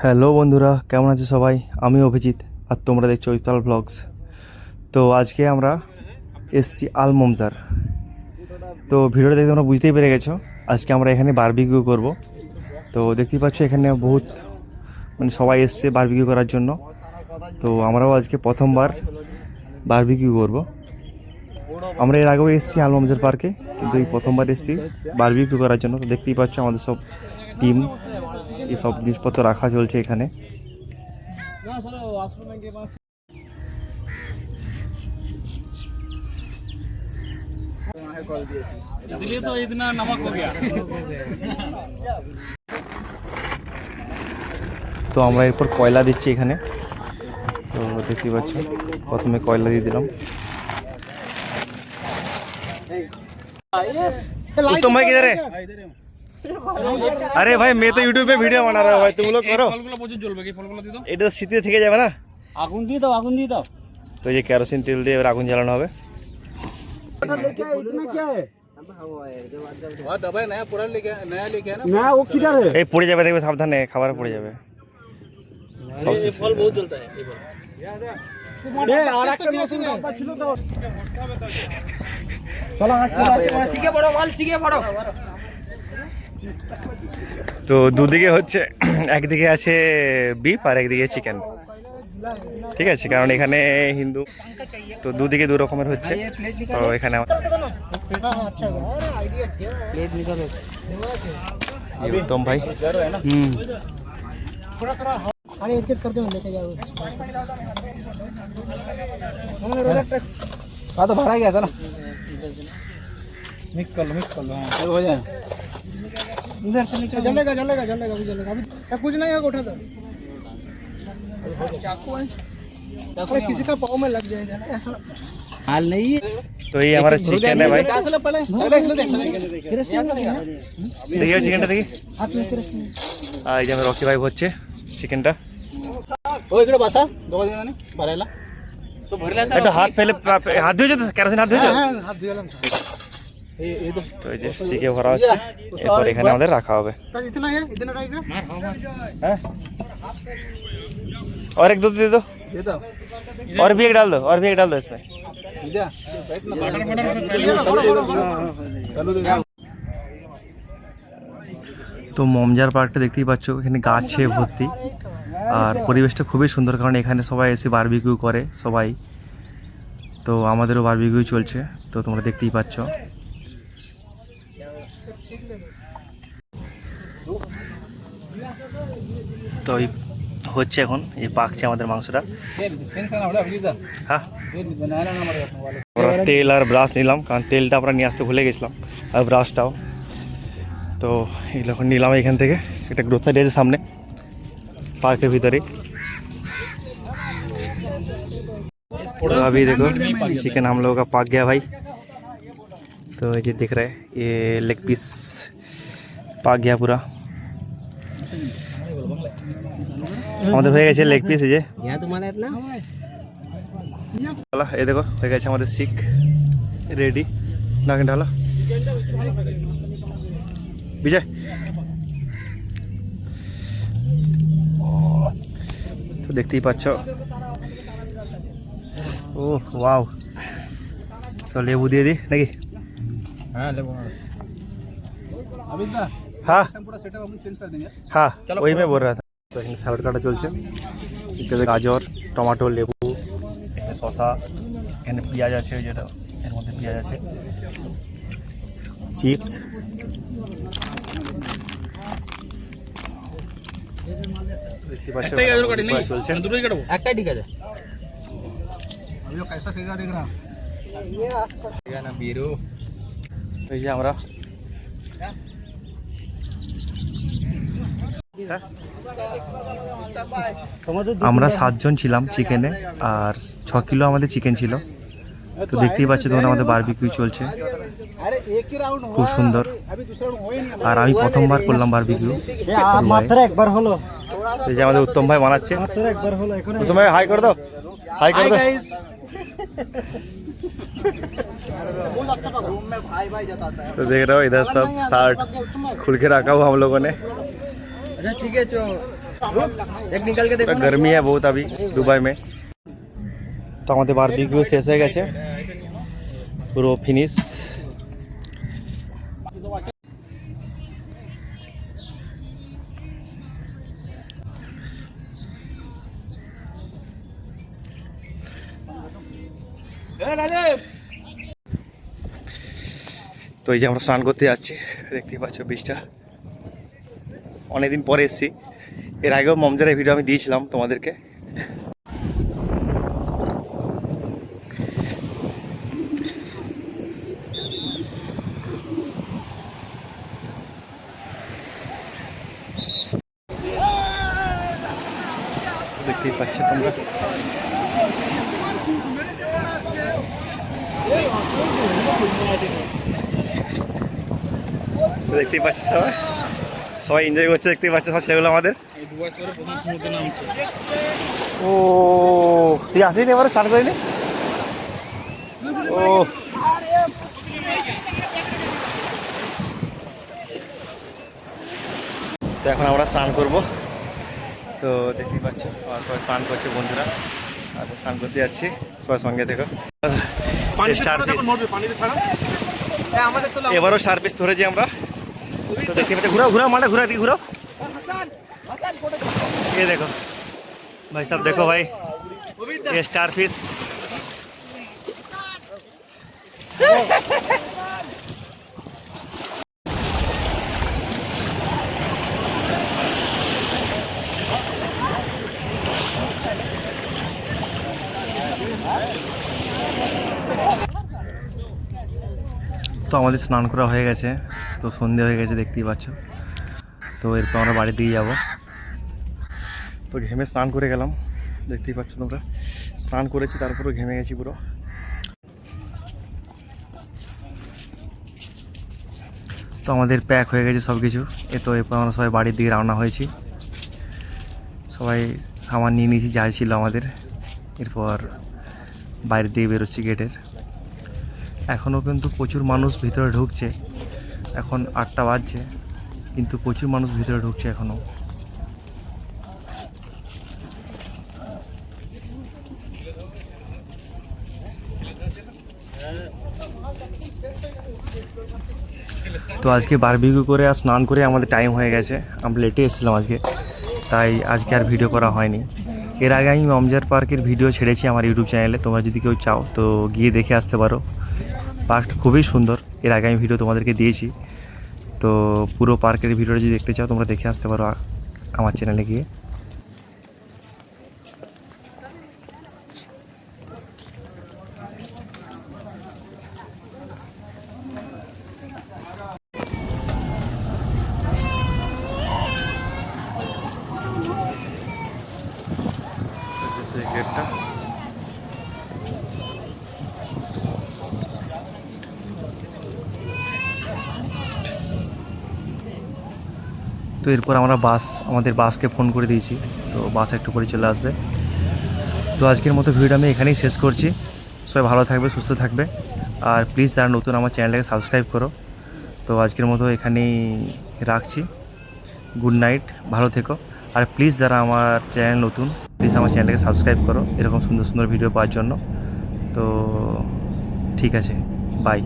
Hello বন্ধুরা, কেমন আছো সবাই? আমি অভিজিৎ আর তোমরা দেখছো ইফতাল ব্লগস। তো আজকে আমরা এসছি আলমমজার। তো ভিডিওটা দেখে তোমরা বুঝতেই পেরে গেছো, আজকে আমরা এখানে বারবিকিউ করব। তো দেখতেই পাচ্ছ এখানে বহুত সবাই এসছে বারবিকিউ করার জন্য। তো আমরাও আজকে প্রথমবার বারবিকিউ করব। আমরা এর আগেও এসেছি আলমমজার পার্কে, কিন্তু এই প্রথমবার এসেছি বারবিকিউ করার জন্য। তো দেখতেই পাচ্ছ আমাদের সব টিম, এই সব জিনিসপত্র রাখা চলছে এখানে। তো আমরা এরপর কয়লা দিচ্ছি এখানে। তো দেখতেই পাচ্ছ, প্রথমে কয়লা দিয়ে দিলাম। उत्तम भाई किधर है? अरे भाई मैं तो यूट्यूब पे वीडियो बना रहा हूँ भाई, तुम लोग करो। এটা তো শীতে থেকে যাবে না? আগুন দিয়ে দাও, আগুন দিয়ে দাও। তো এই কেরোসিন তেল দিয়ে এবার আগুন জ্বালানো হবে। এই পড়ে যাবে, দেখবে সাবধানে, খাবার পড়ে যাবে। তো দুদিকে হচ্ছে, একদিকে আছে বিফ আর একদিকে চিকেন, ঠিক আছে, কারণ এখানে হিন্দু। তো দুদিকে দু রকমের হচ্ছে। তো এখানে उत्तम भाई तो भरा गया था ना, मिक्स कर लो, मिक्स कर लो, हो जाए। इधर से निकल, जलेगा जलेगा जलेगा भी जलेगा, अभी कुछ नहीं होगा, उठा दो चाकू है, चाकू किसी का पाँव में लग जाएगा ना, ऐसा हाल नहीं है। तो ये हमारा चिकन है भाई, देखिए চিকেনটা দেখি। আর এই যে আমার রকি ভাই হচ্ছে চিকেনটা। ও এগুলো বাসা দোকা দিয়ে না বাড়াইলা তো ভরলা। একটা হাত ফেলে, হাত ধুয়েছো তো? কেরোসিন হাত ধুয়েছো? হ্যাঁ হাত ধুইলাম। এই তো এই যে চিকেন ভরা হচ্ছে, এরপর এখানে আমাদের রাখা হবে। इतना है, इतना रहेगा। हैं? और एक दो दे दो, दे दो, और भी एक डाल दो, और भी एक डाल दो इसमें। তো মমজার পার্কটা দেখতেই পাচ্ছ, এখানে গাছে ভর্তি আর পরিবেশটা খুবই সুন্দর, কারণ এখানে সবাই এসে বারবিকিউ করে সবাই। তো আমাদেরও বারবিকিউ চলছে, তো তোমরা দেখতেই পাচ্ছ। তো এই হচ্ছে এখন, এই পাকছে আমাদের মাংসটা। হ্যাঁ, তেল আর ব্রাশ নিলাম, কারণ তেলটা আমরা নিয়ে আসতে ভুলে গেছিলাম, আর ব্রাশটাও। তো এগুলো এখন নিলাম এখান থেকে। একটা গ্রোসারি আছে সামনে पार्क के भीतर ही। तो अभी देखो चिकन हम लोगों का पक गया भाई। तो ये दिख रहा है, ये लेग पीस पक गया पूरा। আমাদের হয়ে গেছে লেগ পিস। এই যে এই দেখো হয়ে গেছে আমাদের শিক রেডি। না কিন্তু হলো বিজয়। তো দেখতেই পাচ্ছ, ও ওয়াও। তো লেবু দিয়ে দিই নাকি? হ্যাঁ লেবু। हाँ हाँ वही मैं बोल रहा था। तो এখানে স্যালাড কাটা চলছে, এখানে গাজর, টমেটো, লেবু, এখানে শসা, এখানে পেঁয়াজ আছে, যেটা এর মধ্যে পেঁয়াজ আছে, চিপস। একটাই ঠিক আছে। এই যে আমরা আমরা 7 জন ছিলাম চিকেনে, আর 6 কিলো আমাদের চিকেন ছিল। তো দেখতেই পাচ্ছ তোমরা আমাদের বারবিকিউ চলছে, খুব সুন্দর। আর আমি প্রথমবার করলাম বারবিকিউ। মাত্র একবার হলো। এই যে আমাদের উত্তম ভাই বানাচ্ছে। মাত্র একবার হলো। এখন উত্তম ভাই হাই করে দাও, হাই করে দাও। तो देख रहे हो इधर सब शर्ट खुल के रखा हुआ हम लोगों ने। अच्छा ठीक है, जो एक निकल के देखो ना। गर्मी है बहुत अभी दुबई में। তো আমাদের বারবিকিউ শেষ হয়ে গেছে, পুরো ফিনিশ। তো এই যে আমরা স্নান করতে যাচ্ছি, দেখতেই পাচ্ছ বীজটা অনেকদিন পরে এসেছি। এর আগেও মমজারের ভিডিও আমি দিয়েছিলাম তোমাদেরকে। দেখতেই পাচ্ছ তোমরা। দেখতেই পাচ্ছ সবাই সবাই এনজয় করছে, দেখতেই পাচ্ছ সব ছেলেগুলো আমাদের। ও তুই আসিনি এবারে স্টার্ট করিনি? ও তো এখন আমরা স্নান করবো। তো দেখতেই পাচ্ছ সবাই স্নান করছে বন্ধুরা, আর স্নান করতে যাচ্ছি, সবার সঙ্গে থেকে। এবারও স্টার পিস ধরেছি আমরা। তো দেখতে পাচ্ছি, ঘুরাও ঘুরাও মাঠে ঘুরা দিকে ঘুরাও। ये देखो भाई साहब, देखो भाई ये स्टार फिश। তো আমাদের স্নান করা হয়ে গেছে, তো সন্ধে হয়ে গেছে দেখতেই পাচ্ছ। তো এরপর আমরা বাড়ি দিয়ে যাবো। তো ঘেমে স্নান করে গেলাম, দেখতেই পাচ্ছ তোমরা। স্নান করেছি তারপরেও ঘেমে গেছি পুরো। তো আমাদের প্যাক হয়ে গেছে সব কিছু। তো এরপর আমরা সবাই বাড়ির দিকে রওনা হয়েছি। সবাই সামান নিয়ে নিয়েছি যাই ছিল আমাদের। এরপর বাইরের দিকে বেরোচ্ছি গেটের। এখনও কিন্তু প্রচুর মানুষ ভিতরে ঢুকছে। এখন 8টা বাজছে, কিন্তু প্রচুর মানুষ ভিতরে ঢুকছে এখনও। তো আজকে বারবিকিউ করে আর স্নান করে আমাদের টাইম হয়ে গেছে। আমরা লেটে এসেছিলাম আজকে, তাই আজকে আর ভিডিও করা হয়নি। এর আগে আমি মমজার পার্কের ভিডিও ছেড়েছি আমার ইউটিউব চ্যানেলে, তোমরা যদি কেউ চাও তো গিয়ে দেখে আসতে পারো। পার্কটা খুবই সুন্দর, এর আগে আমি ভিডিও তোমাদেরকে দিয়েছি। তো পুরো পার্কের ভিডিওটা যদি দেখতে চাও তোমরা দেখে আসতে পারো আমার চ্যানেলে গিয়ে। গেটটা তো এরপর আমরা আমাদের বাসকে ফোন করে দিয়েছি, তো বাস একটু করে চলে আসবে। তো আজকের মতো ভিডিওটা আমি এখানেই শেষ করছি। সবাই ভালো থাকবে, সুস্থ থাকবে, আর প্লিজ যারা নতুন আমার চ্যানেলটাকে সাবস্ক্রাইব করো। তো আজকের মতো এখানেই রাখছি। গুড নাইট, ভালো থেকো। আর প্লিজ যারা আমার চ্যানেল নতুন, প্লিজ আমার চ্যানেলটাকে সাবস্ক্রাইব করো এরকম সুন্দর সুন্দর ভিডিও পাওয়ার জন্য। তো ঠিক আছে, বাই।